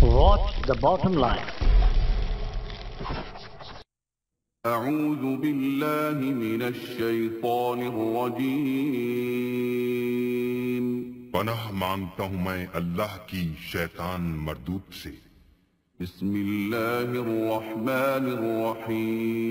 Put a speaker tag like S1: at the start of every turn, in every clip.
S1: Watch the bottom line.
S2: اعوذ باللہ من الشیطان الرجیم
S3: پناہ مانگتا ہوں میں اللہ کی شیطان مردود سے۔
S2: بسم اللہ الرحمن الرحیم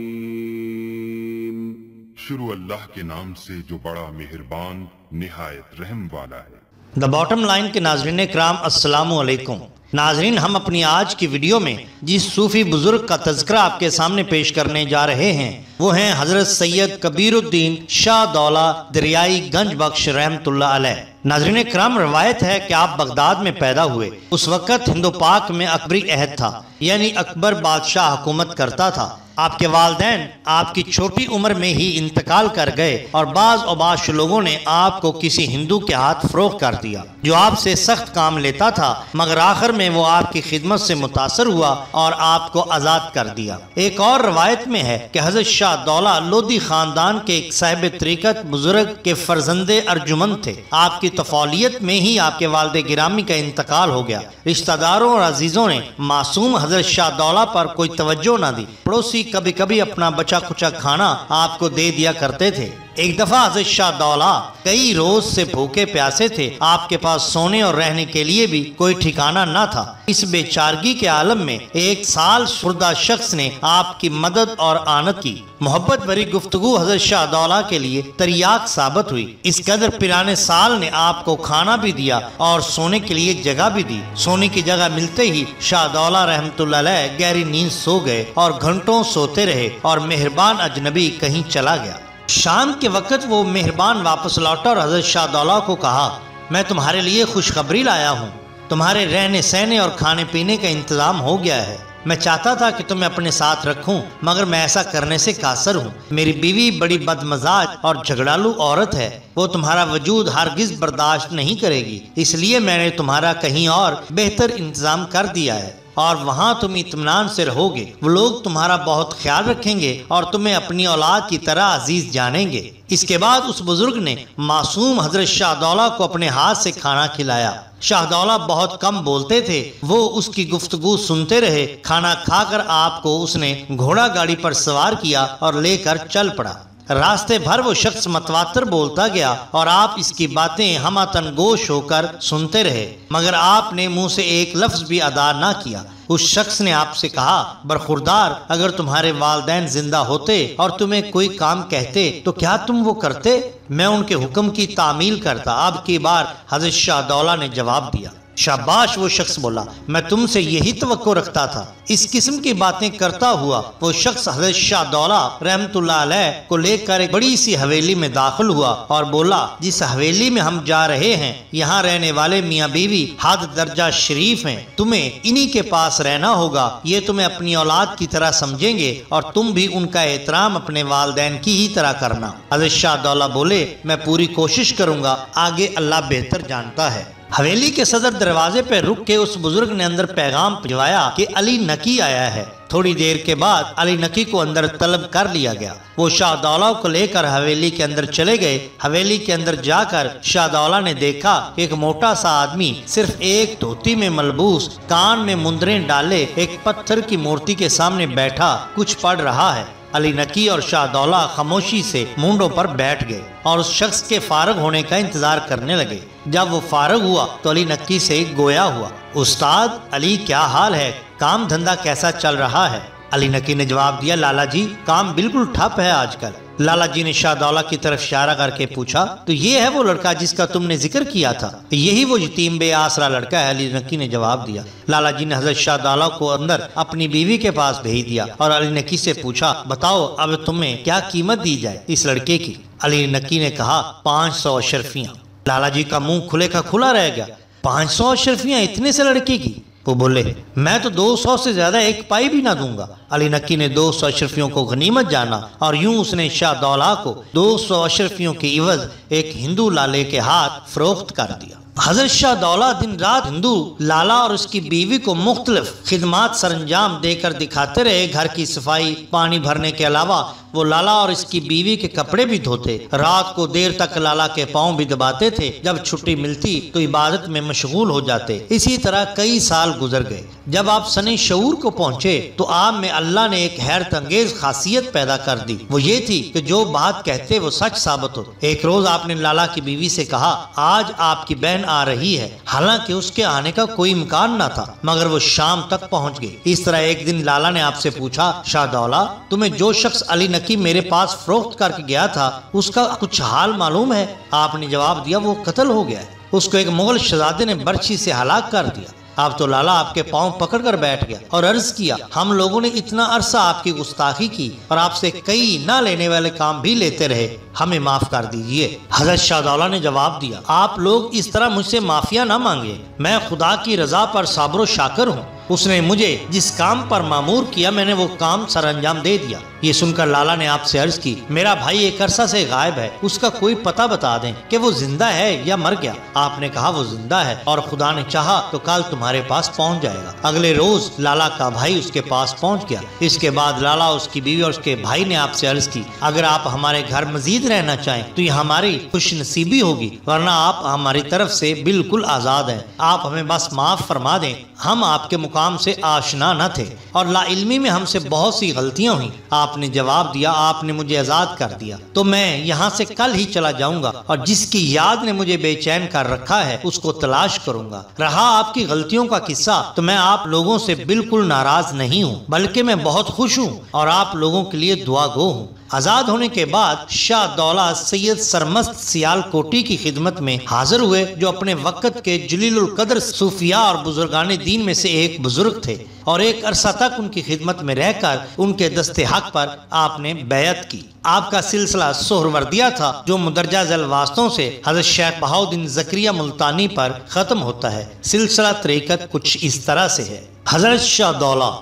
S3: شروع اللہ کے نام سے جو بڑا مہربان نہایت رحم والا ہے۔
S4: دا باٹم لائن کے ناظرین اکرام السلام علیکم۔ ناظرین، ہم اپنی آج کی ویڈیو میں جس صوفی بزرگ کا تذکرہ آپ کے سامنے پیش کرنے جا رہے ہیں وہ ہیں حضرت سید کبیر الدین شاہ دولہ دریائی گنج بخش رحمت اللہ علیہ۔ ناظرین اکرام، روایت ہے کہ آپ بغداد میں پیدا ہوئے۔ اس وقت ہندو پاک میں اکبری عہد تھا، یعنی اکبر بادشاہ حکومت کرتا تھا۔ آپ کے والدین آپ کی چھوٹی عمر میں ہی انتقال کر گئے اور بعض اوباش لوگوں نے آپ کو کسی ہندو کے ہاتھ فروخت کر دیا جو آپ سے سخت کام لیتا تھا، مگر آخر میں وہ آپ کی خدمت سے متاثر ہوا اور آپ کو آزاد کر دیا۔ ایک اور روایت میں ہے کہ حضرت شاہ دولہ لودھی خاندان کے ایک صاحب طریقت بزرگ کے فرزند ارجمند تھے۔ آپ کی طفولیت میں ہی آپ کے والد گرامی کا انتقال ہو گیا۔ رشتہ داروں اور عزیزوں نے معصوم حضرت شاہ دولہ پر کوئی توجہ نہ دی۔ پڑوسی کبھی کبھی اپنا بچا کچا کھانا آپ کو دے دیا کرتے تھے۔ ایک دفعہ حضرت شاہ دولہ کئی روز سے بھوکے پیاسے تھے۔ آپ کے پاس سونے اور رہنے کے لیے بھی کوئی ٹھکانہ نہ تھا۔ اس بے چارگی کے عالم میں ایک سال شردہ شخص نے آپ کی مدد اور آنت کی۔ محبت بھری گفتگو حضرت شاہ دولہ کے لیے تریاق ثابت ہوئی۔ اس قدر پرانے سال نے آپ کو کھانا بھی دیا اور سونے کے لیے جگہ بھی دی۔ سونے کی جگہ ملتے ہی شاہ دولہ رحمت اللہ علیہ گہری نیند سو گئے اور گھنٹوں سوتے رہے اور مہربان اجنبی کہیں چلا گیا۔ شام کے وقت وہ مہربان واپس لوٹا اور حضرت شاہ دولہ کو کہا، میں تمہارے لیے خوشخبری لایا ہوں۔ تمہارے رہنے سہنے اور کھانے پینے کا انتظام ہو گیا ہے۔ میں چاہتا تھا کہ تمہیں اپنے ساتھ رکھوں، مگر میں ایسا کرنے سے قاصر ہوں۔ میری بیوی بڑی بدمزاج اور جھگڑالو عورت ہے، وہ تمہارا وجود ہرگز برداشت نہیں کرے گی، اس لیے میں نے تمہارا کہیں اور بہتر انتظام کر دیا ہے اور وہاں تم اطمینان سے رہو گے۔ وہ لوگ تمہارا بہت خیال رکھیں گے اور تمہیں اپنی اولاد کی طرح عزیز جانیں گے۔ اس کے بعد اس بزرگ نے معصوم حضرت شاہ دولہ کو اپنے ہاتھ سے کھانا کھلایا۔ شاہ دولہ بہت کم بولتے تھے، وہ اس کی گفتگو سنتے رہے۔ کھانا کھا کر آپ کو اس نے گھوڑا گاڑی پر سوار کیا اور لے کر چل پڑا۔ راستے بھر وہ شخص متواتر بولتا گیا اور آپ اس کی باتیں ہمہ گوش ہو کر سنتے رہے، مگر آپ نے منہ سے ایک لفظ بھی ادا نہ کیا۔ اس شخص نے آپ سے کہا، برخوردار، اگر تمہارے والدین زندہ ہوتے اور تمہیں کوئی کام کہتے تو کیا تم وہ کرتے؟ میں ان کے حکم کی تعمیل کرتا۔ اب کی بار حضرت شاہ دولہ نے جواب دیا۔ شاباش، وہ شخص بولا، میں تم سے یہی توقع رکھتا تھا۔ اس قسم کی باتیں کرتا ہوا وہ شخص حضرت شاہ دولہ رحمت اللہ علیہ کو لے کر ایک بڑی سی حویلی میں داخل ہوا اور بولا، جس حویلی میں ہم جا رہے ہیں یہاں رہنے والے میاں بیوی حد درجہ شریف ہیں، تمہیں انہی کے پاس رہنا ہوگا۔ یہ تمہیں اپنی اولاد کی طرح سمجھیں گے اور تم بھی ان کا احترام اپنے والدین کی ہی طرح کرنا۔ حضرت شاہ دولہ بولے، میں پوری کوشش کروں گا، آگے اللہ بہتر جانتا ہے۔ حویلی کے صدر دروازے پہ رک کے اس بزرگ نے اندر پیغام بھجوایا کہ علی نکی آیا ہے۔ تھوڑی دیر کے بعد علی نکی کو اندر طلب کر لیا گیا۔ وہ شاہ دولہ کو لے کر حویلی کے اندر چلے گئے۔ حویلی کے اندر جا کر شاہ دولہ نے دیکھا کہ ایک موٹا سا آدمی صرف ایک دھوتی میں ملبوس، کان میں مندریں ڈالے، ایک پتھر کی مورتی کے سامنے بیٹھا کچھ پڑھ رہا ہے۔ علی نکی اور شاہ دولہ خاموشی سے مونڈوں پر بیٹھ گئے اور اس شخص کے فارغ ہونے کا انتظار کرنے لگے۔ جب وہ فارغ ہوا تو علی نکی سے گویا ہوا، استاد علی، کیا حال ہے؟ کام دھندا کیسا چل رہا ہے؟ علی نکی نے جواب دیا، لالا جی، کام بالکل ٹھپ ہے آج کل۔ لالا جی نے شاہ دولہ کی طرف اشارہ کر کے پوچھا، تو یہ ہے وہ لڑکا جس کا تم نے ذکر کیا تھا؟ یہی وہ یتیم بے آسرا لڑکا ہے، علی نکی نے جواب دیا۔ لالا جی نے حضرت شاہ دولہ کو اندر اپنی بیوی کے پاس بھیج دیا اور علی نکی سے پوچھا، بتاؤ اب تمہیں کیا قیمت دی جائے اس لڑکے کی؟ علی نکی نے کہا، 500 اشرفیاں۔ لالا جی کا منہ کھلے کا کھلا رہ گیا۔ 500 اشرفیاں اتنے سے لڑکے کی؟ وہ بولے، میں تو 200 سے زیادہ ایک پائی بھی نہ دوں گا۔ علی نکی نے 200 اشرفیوں کو غنیمت جانا اور یوں اس نے شاہ دولہ کو 200 اشرفیوں کی عوض ایک ہندو لالے کے ہاتھ فروخت کر دیا۔ حضرت شاہ دولہ دن رات ہندو لالا اور اس کی بیوی کو مختلف خدمات سر انجام دے کر دکھاتے رہے۔ گھر کی صفائی، پانی بھرنے کے علاوہ وہ لالا اور اس کی بیوی کے کپڑے بھی دھوتے۔ رات کو دیر تک لالا کے پاؤں بھی دباتے تھے۔ جب چھٹی ملتی تو عبادت میں مشغول ہو جاتے۔ اسی طرح کئی سال گزر گئے۔ جب آپ سن شعور کو پہنچے تو آپ میں اللہ نے ایک حیرت انگیز خاصیت پیدا کر دی۔ وہ یہ تھی کہ جو بات کہتے وہ سچ ثابت ہو۔ ایک روز آپ نے لالا کی بیوی سے کہا، آج آپ کی بہن آ رہی ہے۔ حالانکہ اس کے آنے کا کوئی امکان نہ تھا، مگر وہ شام تک پہنچ گئی۔ اس طرح ایک دن لالا نے آپ سے پوچھا، شاہ دولہ، تمہیں جو شخص علی نقی میرے پاس فروخت کر کے گیا تھا اس کا کچھ حال معلوم ہے؟ آپ نے جواب دیا، وہ قتل ہو گیا ہے۔ اس کو ایک مغل شہزادے نے برچھی سے ہلاک کر دیا۔ اب تو لالا آپ کے پاؤں پکڑ کر بیٹھ گیا اور عرض کیا، ہم لوگوں نے اتنا عرصہ آپ کی گستاخی کی اور آپ سے کئی نہ لینے والے کام بھی لیتے رہے، ہمیں معاف کر دیجئے۔ حضرت شاہ دولہ نے جواب دیا، آپ لوگ اس طرح مجھ سے معافیا نہ مانگے، میں خدا کی رضا پر صابر و شاکر ہوں۔ اس نے مجھے جس کام پر مامور کیا میں نے وہ کام سر انجام دے دیا۔ یہ سن کر لالا نے آپ سے عرض کی، میرا بھائی ایک عرصہ سے غائب ہے، اس کا کوئی پتہ بتا دیں کہ وہ زندہ ہے یا مر گیا۔ آپ نے کہا وہ زندہ ہے اور خدا نے چاہا تو کل تمہارے پاس پہنچ جائے گا۔ اگلے روز لالا کا بھائی اس کے پاس پہنچ گیا۔ اس کے بعد لالا، اس کی بیوی اور اس کے بھائی نے آپ سے عرض کی، اگر آپ ہمارے گھر مزید رہنا چاہیں تو یہ ہماری خوش نصیبی ہوگی، ورنہ آپ ہماری طرف سے بالکل آزاد ہیں۔ آپ ہمیں بس معاف فرما دیں، ہم آپ کے مقام سے آشنا نہ تھے اور لا علمی میں ہم سے بہت سی غلطیاں ہوئیں۔ آپ نے جواب دیا، آپ نے مجھے آزاد کر دیا تو میں یہاں سے کل ہی چلا جاؤں گا اور جس کی یاد نے مجھے بے چین کر رکھا ہے اس کو تلاش کروں گا۔ رہا آپ کی غلطیوں کا قصہ تو میں آپ لوگوں سے بالکل ناراض نہیں ہوں، بلکہ میں بہت خوش ہوں اور آپ لوگوں کے لیے دعا گو ہوں۔ آزاد ہونے کے بعد شاہ دولہ سید سرمست سیال کوٹی کی خدمت میں حاضر ہوئے، جو اپنے وقت کے جلیل القدر صوفیاء اور بزرگان دین میں سے ایک بزرگ تھے، اور ایک عرصہ تک ان کی خدمت میں رہ کر ان کے دست حق پر آپ نے بیعت کی۔ آپ کا سلسلہ سہروردیہ تھا، جو مندرجہ ذیل واسطوں سے حضرت شیخ بہاؤالدین زکریا ملتانی پر ختم ہوتا ہے۔ سلسلہ طریقت کچھ اس طرح سے ہے: حضرت شاہ دولہ،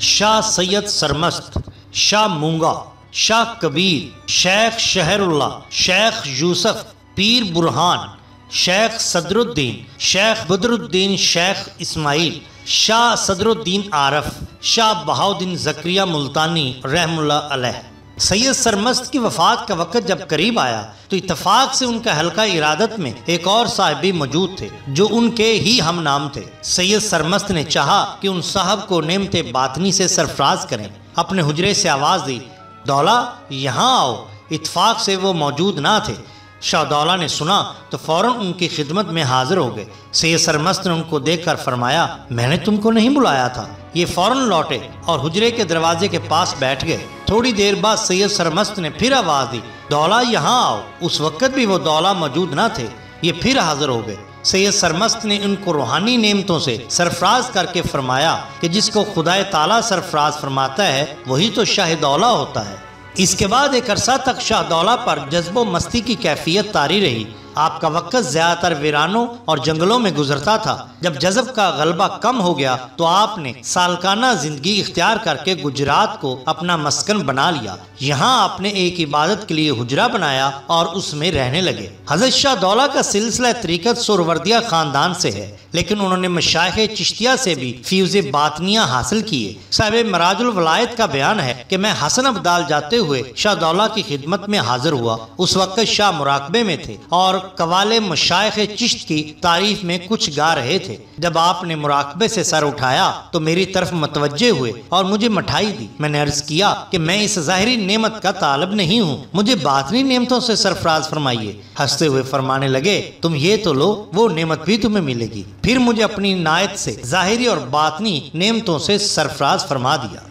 S4: شاہ سید سرمست، شاہ مونگا، شاہ کبیر، شیخ شہر اللہ، شیخ یوسف، پیر برہان، شیخ صدر الدین، شیخ بدر الدین، شیخ اسماعیل، شاہ صدر الدین عارف، شاہ بہاؤالدین زکریا ملتانی رحم اللہ علیہ۔ سید سرمست کی وفات کا وقت جب قریب آیا تو اتفاق سے ان کا حلقہ ارادت میں ایک اور صاحب بھی موجود تھے جو ان کے ہی ہم نام تھے۔ سید سرمست نے چاہا کہ ان صاحب کو نعمت باطنی سے سرفراز کریں۔ اپنے حجرے سے آواز دی، دولہ یہاں آؤ۔ اتفاق سے وہ موجود نہ تھے۔ شاہ دولہ نے سنا تو فوراً ان کی خدمت میں حاضر ہو گئے۔ سید سرمست نے ان کو دیکھ کر فرمایا، میں نے تم کو نہیں بلایا تھا۔ یہ فوراً لوٹے اور حجرے کے دروازے کے پاس بیٹھ گئے۔ تھوڑی دیر بعد سید سرمست نے پھر آواز دی، دولہ یہاں آؤ۔ اس وقت بھی وہ دولہ موجود نہ تھے۔ یہ پھر حاضر ہو گئے۔ سید سرمست نے ان کو روحانی نعمتوں سے سرفراز کر کے فرمایا کہ جس کو خدا تعالیٰ سرفراز فرماتا ہے وہی تو شاہ دولہ ہوتا ہے۔ اس کے بعد ایک عرصہ تک شاہ دولہ پر جذب و مستی کی کیفیت طاری رہی۔ آپ کا وقت زیادہ تر ویرانوں اور جنگلوں میں گزرتا تھا۔ جب جذب کا غلبہ کم ہو گیا تو آپ نے سالکانہ زندگی اختیار کر کے گجرات کو اپنا مسکن بنا لیا۔ یہاں آپ نے ایک عبادت کے لیے حجرہ بنایا اور اس میں رہنے لگے۔ حضرت شاہ دولہ کا سلسلہ طریقت سہروردیہ خاندان سے ہے، لیکن انہوں نے مشائخ چشتیہ سے بھی فیوز باطنیہ حاصل کیے۔ صاحب مراج الولایت کا بیان ہے کہ میں حسن ابدال جاتے ہوئے شاہ دولہ کی خدمت میں حاضر ہوا۔ اس وقت شاہ مراقبے میں تھے اور قوالے مشائخ چشت کی تعریف میں کچھ گا رہے تھے۔ جب آپ نے مراقبے سے سر اٹھایا تو میری طرف متوجہ ہوئے اور مجھے مٹھائی دی۔ میں نے عرض کیا کہ میں اس ظاہری نعمت کا طالب نہیں ہوں، مجھے باطنی نعمتوں سے سرفراز فرمائیے۔ ہنستے ہوئے فرمانے لگے، تم یہ تو لو، وہ نعمت بھی تمہیں ملے گی۔ پھر مجھے اپنی عنایت سے ظاہری اور باطنی نعمتوں سے سرفراز فرما دیا۔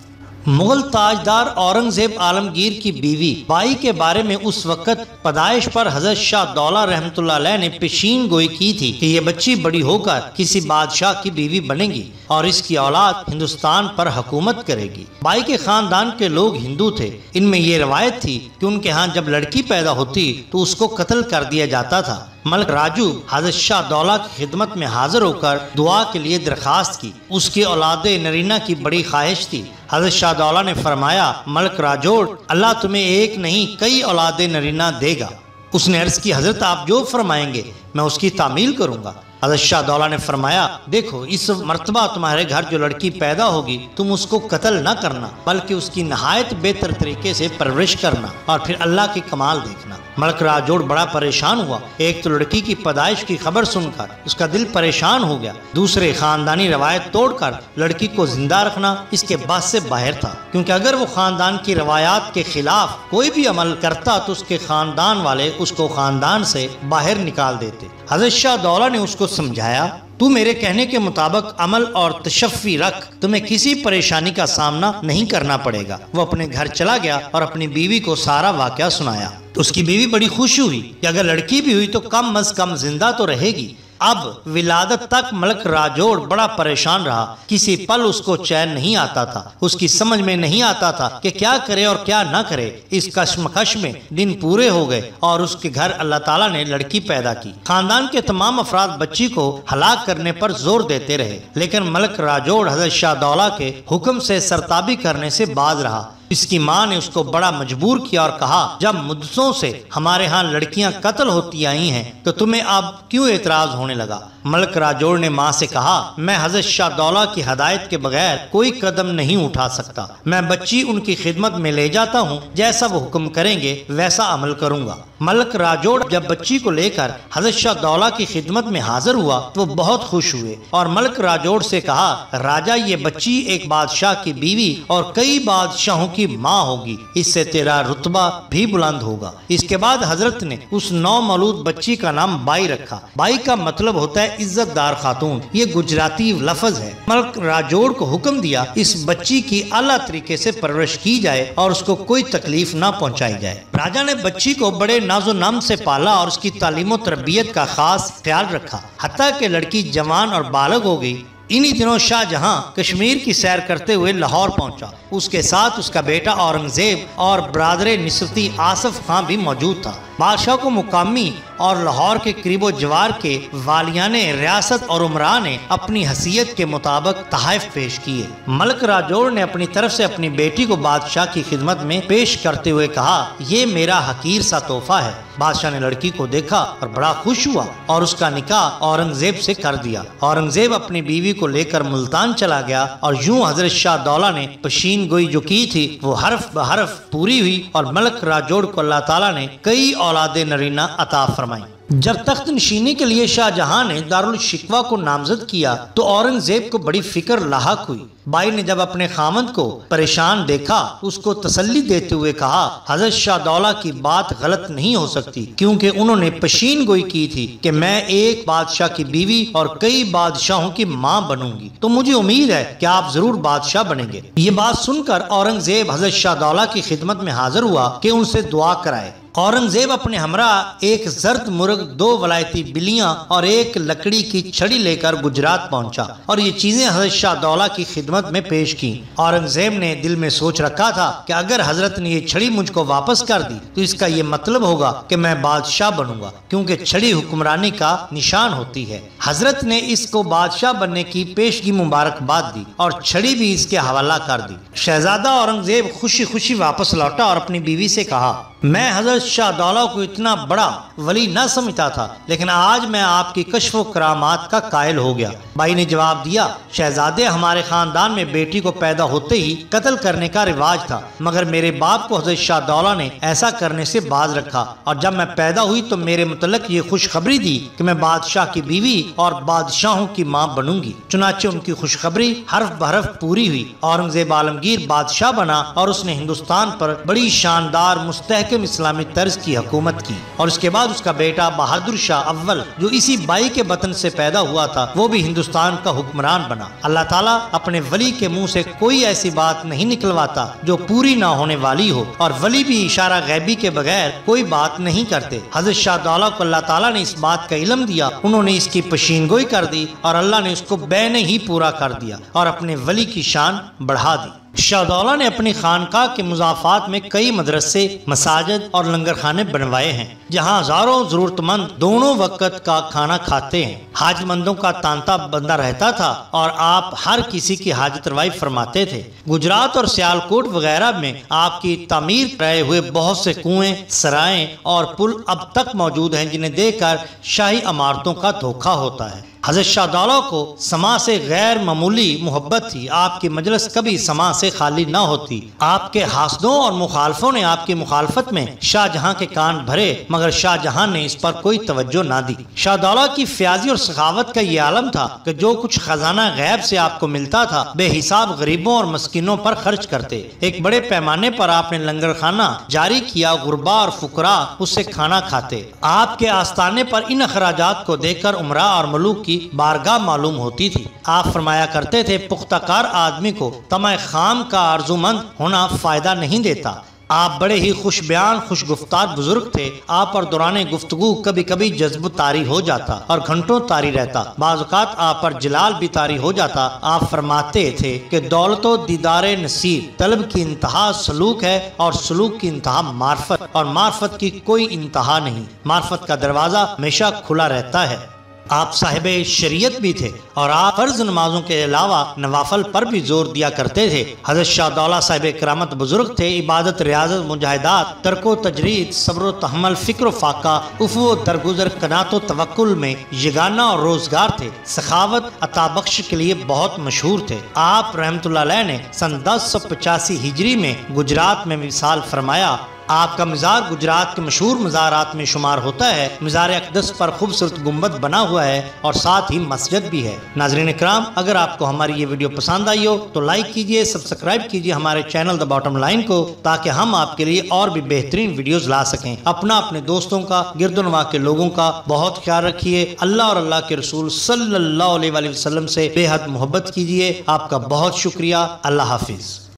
S4: مغل تاجدار اورنگزیب عالمگیر کی بیوی بائی کے بارے میں اس وقت پیدائش پر حضرت شاہ دولہ رحمۃ اللہ علیہ نے پیشین گوئی کی تھی کہ یہ بچی بڑی ہو کر کسی بادشاہ کی بیوی بنے گی اور اس کی اولاد ہندوستان پر حکومت کرے گی۔ بائی کے خاندان کے لوگ ہندو تھے۔ ان میں یہ روایت تھی کہ ان کے ہاں جب لڑکی پیدا ہوتی تو اس کو قتل کر دیا جاتا تھا۔ ملک راجو حضرت شاہ دولہ کی خدمت میں حاضر ہو کر دعا کے لیے درخواست کی۔ اس کی اولاد نرینہ کی بڑی خواہش تھی۔ حضرت شاہ دولہ نے فرمایا، ملک راجوڑ، اللہ تمہیں ایک نہیں کئی اولاد نرینہ دے گا۔ اس نے عرض کی، حضرت آپ جو فرمائیں گے میں اس کی تعمیل کروں گا۔ حضرت شاہ دولہ نے فرمایا دیکھو اس مرتبہ تمہارے گھر جو لڑکی پیدا ہوگی تم اس کو قتل نہ کرنا بلکہ اس کی نہایت بہتر طریقے سے پرورش کرنا اور پھر اللہ کی کمال دیکھنا۔ ملک راجوڑ بڑا پریشان ہوا، ایک تو لڑکی کی پیدائش کی خبر سن کر اس کا دل پریشان ہو گیا، دوسرے خاندانی روایت توڑ کر لڑکی کو زندہ رکھنا اس کے بس سے باہر تھا، کیونکہ اگر وہ خاندان کی روایات کے خلاف کوئی بھی عمل کرتا تو اس کے خاندان والے اس کو خاندان سے باہر نکال دیتے۔ حضرت شاہ دولہ نے اس کو سمجھایا تو میرے کہنے کے مطابق عمل اور تشفی رکھ، تمہیں کسی پریشانی کا سامنا نہیں کرنا پڑے گا۔ وہ اپنے گھر چلا گیا اور اپنی بیوی کو سارا واقعہ سنایا۔ اس کی بیوی بڑی خوش ہوئی کہ اگر لڑکی بھی ہوئی تو کم از کم زندہ تو رہے گی۔ اب ولادت تک ملک راجوڑ بڑا پریشان رہا، کسی پل اس کو چین نہیں آتا تھا، اس کی سمجھ میں نہیں آتا تھا کہ کیا کرے اور کیا نہ کرے۔ اس کشمکش میں دن پورے ہو گئے اور اس کے گھر اللہ تعالیٰ نے لڑکی پیدا کی۔ خاندان کے تمام افراد بچی کو ہلاک کرنے پر زور دیتے رہے، لیکن ملک راجوڑ حضرت شاہ دولہ کے حکم سے سرتابی کرنے سے باز رہا۔ اس کی ماں نے اس کو بڑا مجبور کیا اور کہا جب مدتوں سے ہمارے ہاں لڑکیاں قتل ہوتی آئی ہیں تو تمہیں اب کیوں اعتراض ہونے لگا؟ ملک راجوڑ نے ماں سے کہا میں حضرت شاہ دولہ کی ہدایت کے بغیر کوئی قدم نہیں اٹھا سکتا، میں بچی ان کی خدمت میں لے جاتا ہوں، جیسا وہ حکم کریں گے ویسا عمل کروں گا۔ ملک راجوڑ جب بچی کو لے کر حضرت شاہ دولہ کی خدمت میں حاضر ہوا تو وہ بہت خوش ہوئے اور ملک راجوڑ سے کہا راجہ یہ بچی ایک بادشاہ کی بیوی اور کئی بادشاہوں کی ماں ہوگی، اس سے تیرا رتبہ بھی بلند ہوگا۔ اس کے بعد حضرت نے اس نو مولود بچی کا نام بائی رکھا۔ بائی کا مطلب ہوتا ہے عزت دار خاتون، یہ گجراتی لفظ ہے۔ ملک راجوڑ کو حکم دیا اس بچی کی اعلیٰ طریقے سے پرورش کی جائے اور اس کو کوئی تکلیف نہ پہنچائی جائے۔ راجہ نے بچی کو بڑے ناز و نم سے پالا اور اس کی تعلیم و تربیت کا خاص خیال رکھا، حتیٰ کہ لڑکی جوان اور بالغ ہو گئی۔ انہی دنوں شاہ جہاں کشمیر کی سیر کرتے ہوئے لاہور پہنچا، اس کے ساتھ اس کا بیٹا اورنگزیب اور برادر نصرتی آصف خان بھی موجود تھا۔ بادشاہ کو مقامی اور لاہور کے قریب و جوار کے والیان ریاست اور عمرا نے اپنی حیثیت کے مطابق تحائف پیش کیے۔ ملک راجوڑ نے اپنی طرف سے اپنی بیٹی کو بادشاہ کی خدمت میں پیش کرتے ہوئے کہا یہ میرا حقیر سا تحفہ ہے۔ بادشاہ نے لڑکی کو دیکھا اور بڑا خوش ہوا اور اس کا نکاح اورنگزیب سے کر دیا۔ اورنگزیب اپنی بیوی کو لے کر ملتان چلا گیا اور یوں حضرت شاہ دولہ نے پشین گوئی جو کی تھی وہ حرف بحرف پوری ہوئی اور ملک راجوڑ کو اللہ تعالیٰ نے کئی اولاد نرینہ عطا فرمائی۔ جب تخت نشینی کے لیے شاہ جہاں نے دارالشکوہ کو نامزد کیا تو اورنگزیب کو بڑی فکر لاحق ہوئی۔ بائی نے جب اپنے خامند کو پریشان دیکھا اس کو تسلی دیتے ہوئے کہا حضرت شاہ دولہ کی بات غلط نہیں ہو سکتی، کیونکہ انہوں نے پشین گوئی کی تھی کہ میں ایک بادشاہ کی بیوی اور کئی بادشاہوں کی ماں بنوں گی، تو مجھے امید ہے کہ آپ ضرور بادشاہ بنیں گے۔ یہ بات سن کر اورنگزیب حضرت شاہ دولہ کی خدمت میں حاضر ہوا کہ ان سے دعا کرائے۔ اورنگزیب اپنے ہمراہ ایک زرد مرغ، 2 ولایتی بلیاں اور ایک لکڑی کی چھڑی لے کر گجرات پہنچا اور یہ چیزیں حضرت شاہ دولہ کی خدمت میں پیش کی۔ اورنگزیب نے دل میں سوچ رکھا تھا کہ اگر حضرت نے یہ چھڑی مجھ کو واپس کر دی تو اس کا یہ مطلب ہوگا کہ میں بادشاہ بنوں گا، کیونکہ چھڑی حکمرانی کا نشان ہوتی ہے۔ حضرت نے اس کو بادشاہ بننے کی پیشگی مبارکباد دی اور چھڑی بھی اس کے حوالہ کر دی۔ شہزادہ اورنگزیب خوشی خوشی واپس لوٹا اور اپنی بیوی سے کہا میں حضرت شاہ دولہ کو اتنا بڑا ولی نہ سمجھتا تھا، لیکن آج میں آپ کی کشف و کرامات کا قائل ہو گیا۔ بائی نے جواب دیا شہزادے ہمارے خاندان میں بیٹی کو پیدا ہوتے ہی قتل کرنے کا رواج تھا، مگر میرے باپ کو حضرت شاہ دولہ نے ایسا کرنے سے باز رکھا اور جب میں پیدا ہوئی تو میرے متعلق یہ خوشخبری دی کہ میں بادشاہ کی بیوی اور بادشاہوں کی ماں بنوں گی۔ چنانچہ ان کی خوشخبری حرف بحرف پوری ہوئی۔ اورنگزیب عالمگیر بادشاہ بنا اور اس نے ہندوستان پر بڑی شاندار مستحکم اسلامی طرز کی حکومت کی، اور اس کے بعد اس کا بیٹا بہادر شاہ اول جو اسی بائی کے بطن سے پیدا ہوا تھا وہ بھی ہندوستان کا حکمران بنا۔ اللہ تعالیٰ اپنے ولی کے منہ سے کوئی ایسی بات نہیں نکلواتا جو پوری نہ ہونے والی ہو، اور ولی بھی اشارہ غیبی کے بغیر کوئی بات نہیں کرتے۔ حضرت شاہ دولہ کو اللہ تعالیٰ نے اس بات کا علم دیا، انہوں نے اس کی پشین گوئی کر دی اور اللہ نے اس کو بین ہی پورا کر دیا اور اپنے ولی کی شان بڑھا دی۔ شاہدولہ نے اپنی خانقاہ کے مضافات میں کئی مدرسے، مساجد اور لنگر خانے بنوائے ہیں جہاں ہزاروں ضرورت مند دونوں وقت کا کھانا کھاتے ہیں۔ حاجت مندوں کا تانتا بندہ رہتا تھا اور آپ ہر کسی کی حاجت روائی فرماتے تھے۔ گجرات اور سیالکوٹ وغیرہ میں آپ کی تعمیر رہے ہوئے بہت سے کنویں، سرائیں اور پل اب تک موجود ہیں جنہیں دیکھ کر شاہی عمارتوں کا دھوکہ ہوتا ہے۔ حضرت شاہدولہ کو سما سے غیر معمولی محبت تھی۔ آپ کی مجلس کبھی سما سے خالی نہ ہوتی۔ آپ کے حاسدوں اور مخالفوں نے آپ کی مخالفت میں شاہ جہاں کے کان بھرے مگر شاہ جہاں نے اس پر کوئی توجہ نہ دی۔ شاہدولہ کی فیاضی اور سخاوت کا یہ عالم تھا کہ جو کچھ خزانہ غیب سے آپ کو ملتا تھا بے حساب غریبوں اور مسکینوں پر خرچ کرتے۔ ایک بڑے پیمانے پر آپ نے لنگر خانہ جاری کیا، غربا اور فقراء اس سے کھانا کھاتے۔ آپ کے آستانے پر ان اخراجات کو دیکھ کر عمراء اور ملوک کی بارگاہ معلوم ہوتی تھی۔ آپ فرمایا کرتے تھے پختہ کار آدمی کو طمع خام کا آرزومند ہونا فائدہ نہیں دیتا۔ آپ بڑے ہی خوش بیان خوش گفتار بزرگ تھے۔ آپ پر دوران گفتگو کبھی کبھی جذب طاری ہو جاتا اور گھنٹوں طاری رہتا، بعض اوقات آپ پر جلال بھی طاری ہو جاتا۔ آپ فرماتے تھے کہ دولت و دیدار نصیب طلب کی انتہا سلوک ہے اور سلوک کی انتہا معرفت، اور معرفت کی کوئی انتہا نہیں۔ معرفت کا دروازہ ہمیشہ کھلا رہتا ہے۔ آپ صاحب شریعت بھی تھے اور آپ فرض نمازوں کے علاوہ نوافل پر بھی زور دیا کرتے تھے۔ حضرت شاہدولہ صاحب کرامت بزرگ تھے۔ عبادت، ریاضت، مجاہدات، ترک و تجرید، صبر و تحمل، فکر و فاقہ، عفو و درگزر، قناعت و توکل میں یگانہ اور روزگار تھے۔ سخاوت، عطا بخش کے لیے بہت مشہور تھے۔ آپ رحمت اللہ علیہ نے سن 1085 ہجری میں گجرات میں وصال فرمایا۔ آپ کا مزار گجرات کے مشہور مزارات میں شمار ہوتا ہے۔ مزار اقدس پر خوبصورت گنبد بنا ہوا ہے اور ساتھ ہی مسجد بھی ہے۔ ناظرین اکرام، اگر آپ کو ہماری یہ ویڈیو پسند آئی ہو تو لائک کیجئے، سبسکرائب کیجئے ہمارے چینل دا باٹم لائن کو، تاکہ ہم آپ کے لیے اور بھی بہترین ویڈیوز لا سکیں۔ اپنے دوستوں کا، گرد و نواح کے لوگوں کا بہت خیال رکھیے۔ اللہ اور اللہ کے رسول صلی اللہ علیہ وسلم سے بے حد محبت کیجئے۔ آپ کا بہت شکریہ۔ اللہ حافظ۔